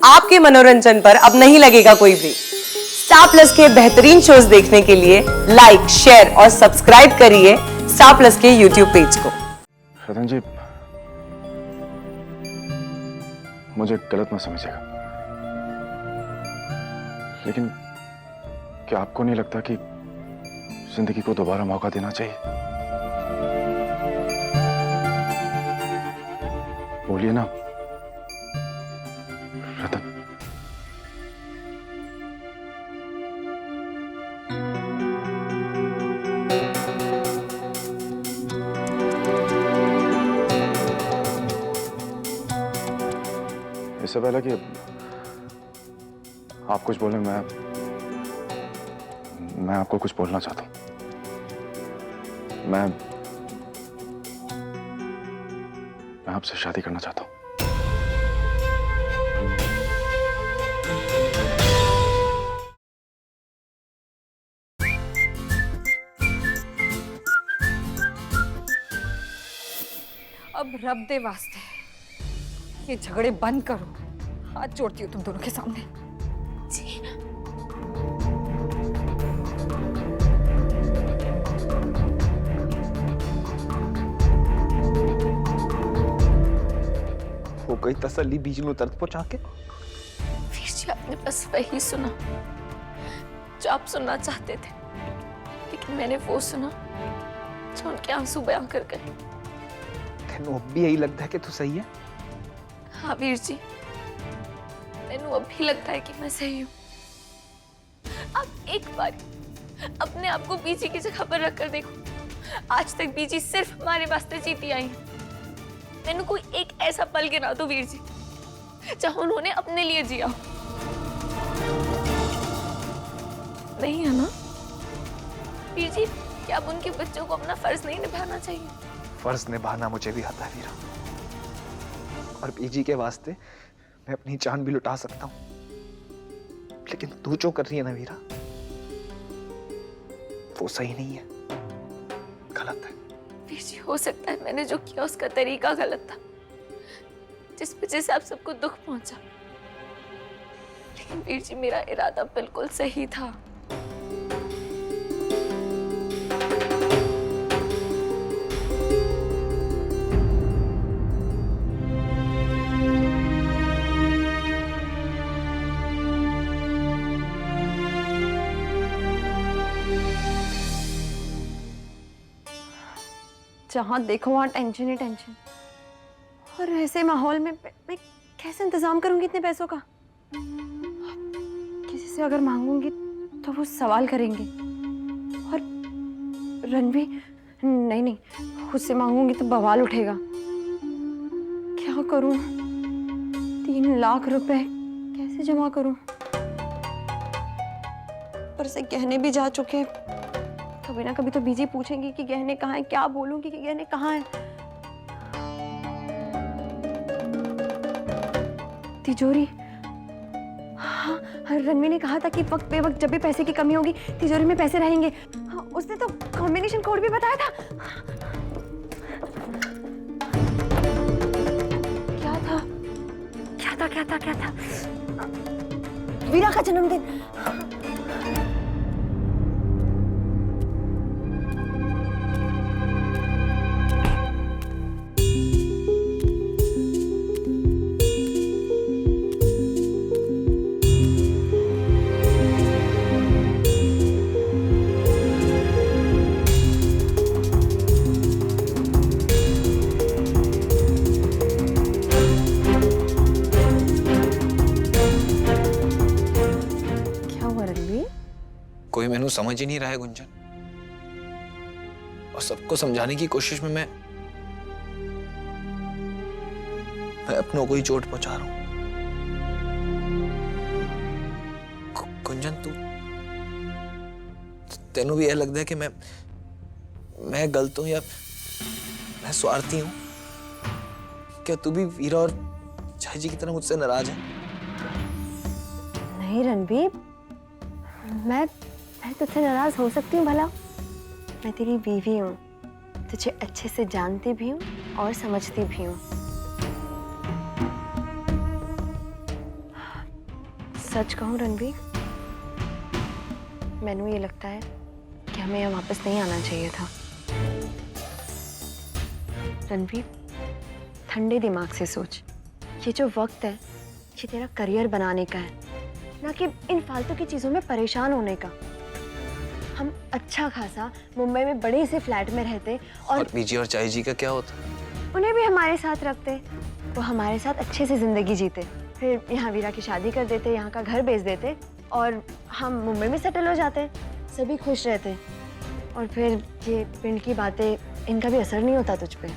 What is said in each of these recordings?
आपके मनोरंजन पर अब नहीं लगेगा कोई ब्रेक। स्टार प्लस के बेहतरीन शोज देखने के लिए लाइक, शेयर और सब्सक्राइब करिए स्टार प्लस के यूट्यूब पेज को। रतन जी, मुझे गलत मत समझिएगा, लेकिन क्या आपको नहीं लगता कि जिंदगी को दोबारा मौका देना चाहिए? बोलिए ना रतन। इससे पहले कि आप कुछ बोले, मैं आपको कुछ बोलना चाहता हूं। मैं आपसे शादी करना चाहता हूं। अब रब दे वास्ते ये झगड़े बंद करो। हाथ जोड़ती हूँ तुम दोनों के सामने। जी। हो गई तसल्ली बीच में दर्द पहुंचा के। वीर जी, आपने बस वही सुना जो आप सुनना चाहते थे, लेकिन मैंने वो सुना जो उनके आंसू बयां कर गए। तेनू अब भी यही लगता है कि तू सही है? हाँ वीर जी, मैनू अब भी लगता है कि मैं सही हूँ। आप एक बार अपने आप को बीजी की जगह पर रखकर देखो। आज तक बीजी सिर्फ हमारे वास्ते जीती आई है। मैनू कोई एक ऐसा पल गिना दो वीर जी जहां उन्होंने अपने लिए जिया हो। नहीं है ना वीर जी? क्या अब उनके बच्चों को अपना फर्ज नहीं निभाना चाहिए? फर्ज निभाना मुझे भी आता है वीरा, और बीजी के वास्ते मैं अपनी जान भी लुटा सकता हूँ, लेकिन तू जो कर रही है ना वीरा, वो सही नहीं है, गलत है। वीर जी, हो सकता है मैंने जो किया उसका तरीका गलत था, जिस वजह से आप सबको दुख पहुंचा, लेकिन वीर जी मेरा इरादा बिल्कुल सही था। जहाँ देखो वहाँ टेंशन ही टेंशन, और ऐसे माहौल में मैं कैसे इंतजाम करूंगी इतने पैसों का? किसी से अगर मांगूंगी तो वो सवाल करेंगे, और रणवीर, नहीं, उससे मांगूंगी तो बवाल उठेगा। क्या करूं? 3 लाख रुपए कैसे जमा करूं? पर से गहने भी जा चुके हैं। कभी ना कभी तो बीजी पूछेंगी कि गहने कहाँ हैं। क्या बोलूंगी कि गहने कहाँ हैं? तिजोरी, हाँ, रणवीर ने कहा था कि वक्त बेवक्त जब भी पैसे की कमी होगी तिजोरी में पैसे रहेंगे। हाँ, उसने तो कॉम्बिनेशन कोड भी बताया था। क्या था? वीरा का जन्मदिन। कोई मैनू समझ ही नहीं रहा है गुंजन, और सबको समझाने की कोशिश में मैं अपनों को ही चोट पहुंचा रहा हूं। गुंजन, तेनू भी यह लगता है कि मैं गलत हूं या मैं स्वार्थी हूं? क्या तू भी वीरा और जय जी की तरह मुझसे नाराज है? नहीं रणवीर, मैं तुझसे नाराज हो सकती हूँ भला? मैं तेरी बीवी हूँ, तुझे अच्छे से जानती भी हूँ और समझती भी हूँ। सच कहूं रणवीर, मैनू ये लगता है कि हमें यहाँ वापस नहीं आना चाहिए था। रणवीर, ठंडे दिमाग से सोच। ये जो वक्त है ये तेरा करियर बनाने का है, ना कि इन फालतू की चीजों में परेशान होने का। हम अच्छा खासा मुंबई में बड़े से फ्लैट में रहते और बीजी और चाय जी का क्या होता? उन्हें भी हमारे साथ रखते, वो हमारे साथ अच्छे से जिंदगी जीते, फिर यहाँ वीरा की शादी कर देते, यहाँ का घर बेच देते और हम मुंबई में सेटल हो जाते, सभी खुश रहते। और फिर ये पिंड की बातें, इनका भी असर नहीं होता तुझ पे।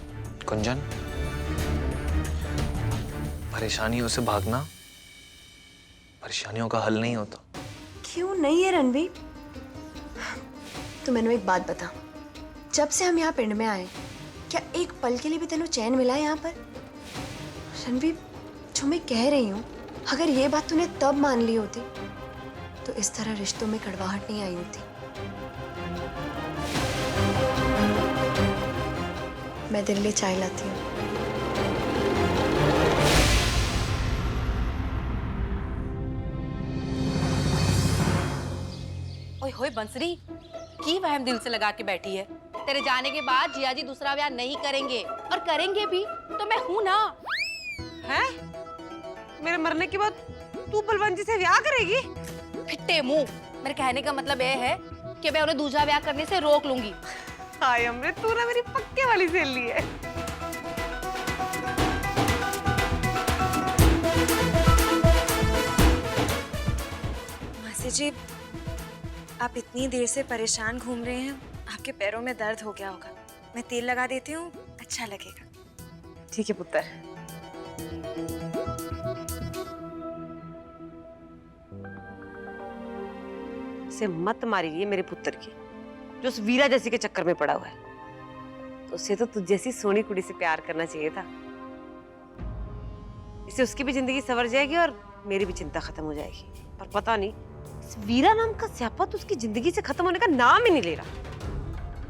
कुंजन, परेशानियों से भागना परेशानियों का हल नहीं होता। क्यों नहीं है रणवीर? तू मैंने एक बात बता, जब से हम यहाँ पिंड में आए, क्या एक पल के लिए भी तेनों चैन मिला है यहाँ पर? रणवीर, जो मैं कह रही हूँ, अगर ये बात तूने तब मान ली होती तो इस तरह रिश्तों में कड़वाहट नहीं आई होती। मैं तेरे लिए चाय लाती हूँ। ओए होए बंसरी, की वहम दिल से लगा के बैठी है। तेरे जाने के बाद जिया जी दूसरा ब्याह नहीं करेंगे, और करेंगे भी तो मैं हूं ना। हैं? मेरे मरने के बाद तू बलवंत जी से ब्याह करेगी? फिट्टे मुंह, मेरे कहने का मतलब ये है कि मैं उन्हें दूसरा ब्याह करने से रोक लूंगी। हाय अमृत, तू ना मेरी पक्के वाली सहेली है। मासी जी, आप इतनी देर से परेशान घूम रहे हैं, आपके पैरों में दर्द हो गया होगा। मैं तेल लगा देती हूँ, अच्छा लगेगा। ठीक है पुत्र। से मत मारिए मेरे पुत्र की, जो उस वीरा जैसी के चक्कर में पड़ा हुआ है। तो उसे तो तुझ जैसी सोनी कुड़ी से प्यार करना चाहिए था। इससे उसकी भी जिंदगी संवर जाएगी और मेरी भी चिंता खत्म हो जाएगी। पर पता नहीं, इस वीरा नाम का स्यापत उसकी जिंदगी से खत्म होने का नाम ही नहीं ले रहा।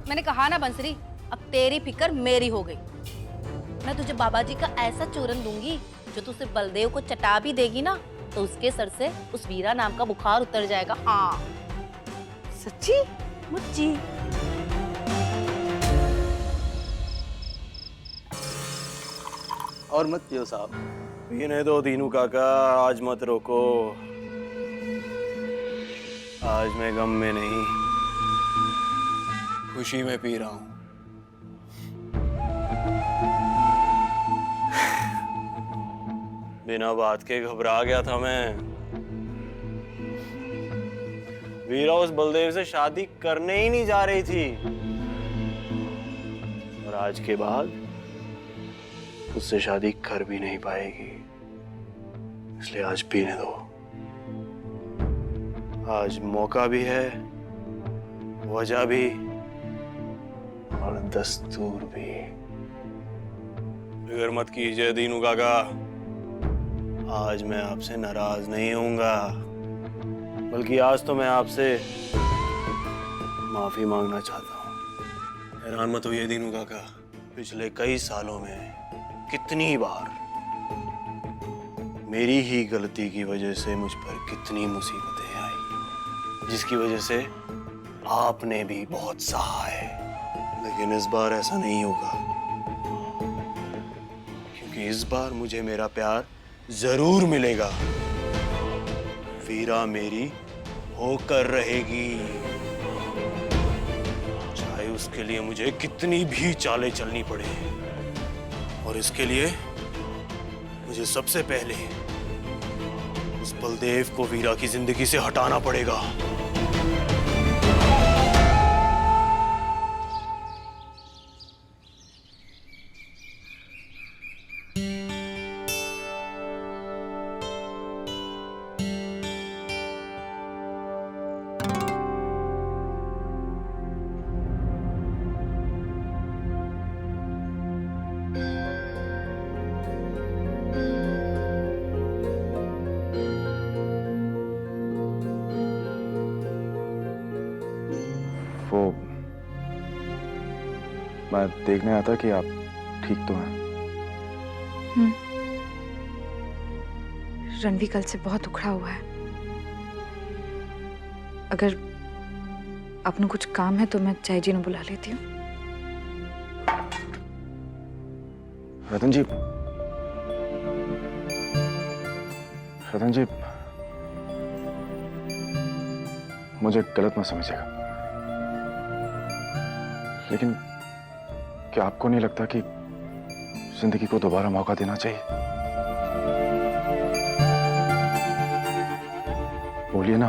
मैंने कहा ना बंसरी, अब तेरी फिक्र मेरी हो गई। मैं तुझे बाबा जी का ऐसा चूरन दूंगी जो तुझसे बलदेव को चटा भी देगी ना, तो उसके सर से उस वीरा नाम का बुखार उतर जाएगा। हाँ सच्ची? मुच्ची? और मत पियो साहब। पीने दो दीनू काका, आज मत रोको। आज मैं गम में नहीं, खुशी में पी रहा हूं। बिना बात के घबरा गया था मैं। वीरा उस बलदेव से शादी करने ही नहीं जा रही थी, और आज के बाद उससे शादी कर भी नहीं पाएगी। इसलिए आज पीने दो। आज मौका भी है, वजह भी, और दस्तूर भी। फिक्र मत कीजिए दीनू काका, आज मैं आपसे नाराज नहीं होऊंगा, बल्कि आज तो मैं आपसे माफी मांगना चाहता हूँ। हैरान मत होइए दीनू काका, पिछले कई सालों में कितनी बार मेरी ही गलती की वजह से मुझ पर कितनी मुसीबतें आई, जिसकी वजह से आपने भी बहुत सहा है। लेकिन इस बार ऐसा नहीं होगा, क्योंकि इस बार मुझे मेरा प्यार जरूर मिलेगा। वीरा मेरी होकर रहेगी, चाहे उसके लिए मुझे कितनी भी चालें चलनी पड़े। और इसके लिए मुझे सबसे पहले उस बलदेव को वीरा की जिंदगी से हटाना पड़ेगा। वो मैं देखने आता कि आप ठीक तो हैं। रणवी कल से बहुत उखड़ा हुआ है। अगर आपने कुछ काम है तो मैं चाय जी ने बुला लेती हूँ। रतन जी, रतन जी, मुझे गलत मत समझिएगा, लेकिन क्या आपको नहीं लगता कि जिंदगी को दोबारा मौका देना चाहिए? बोलिए ना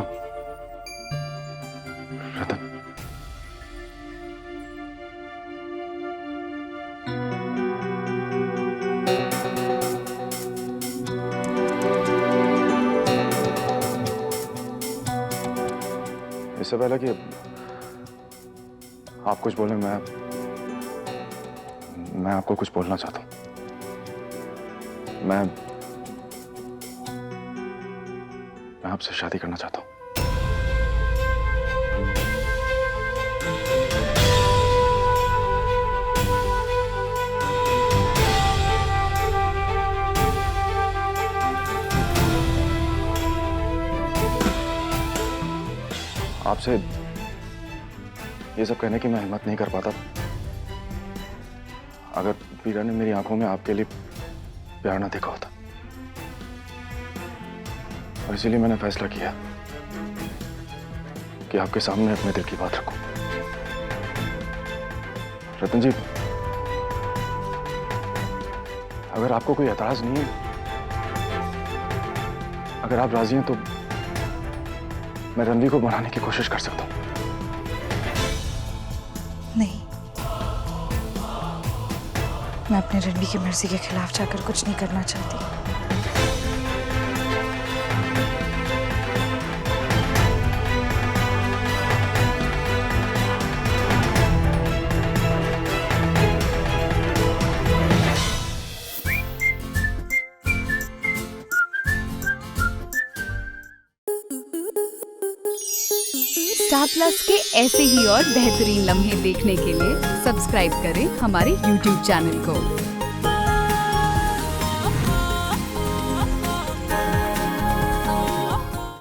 रतन। इससे पहले कि आप कुछ बोले, मैं आपको कुछ बोलना चाहता हूं। मैं आपसे शादी करना चाहता हूं। आपसे ये सब कहने की मैं हिम्मत नहीं कर पाता अगर वीरा ने मेरी आंखों में आपके लिए प्यार ना देखा होता, और इसीलिए मैंने फैसला किया कि आपके सामने अपने दिल की बात रखूं। रतन जी, अगर आपको कोई एतराज नहीं है, अगर आप राजी हैं तो मैं रणवीर को मनाने की कोशिश कर सकता हूं। नहीं, मैं अपने रणवीर की मर्जी के खिलाफ जाकर कुछ नहीं करना चाहती। स्टार प्लस के ऐसे ही और बेहतरीन लम्हे देखने के लिए सब्सक्राइब करें हमारे YouTube चैनल को।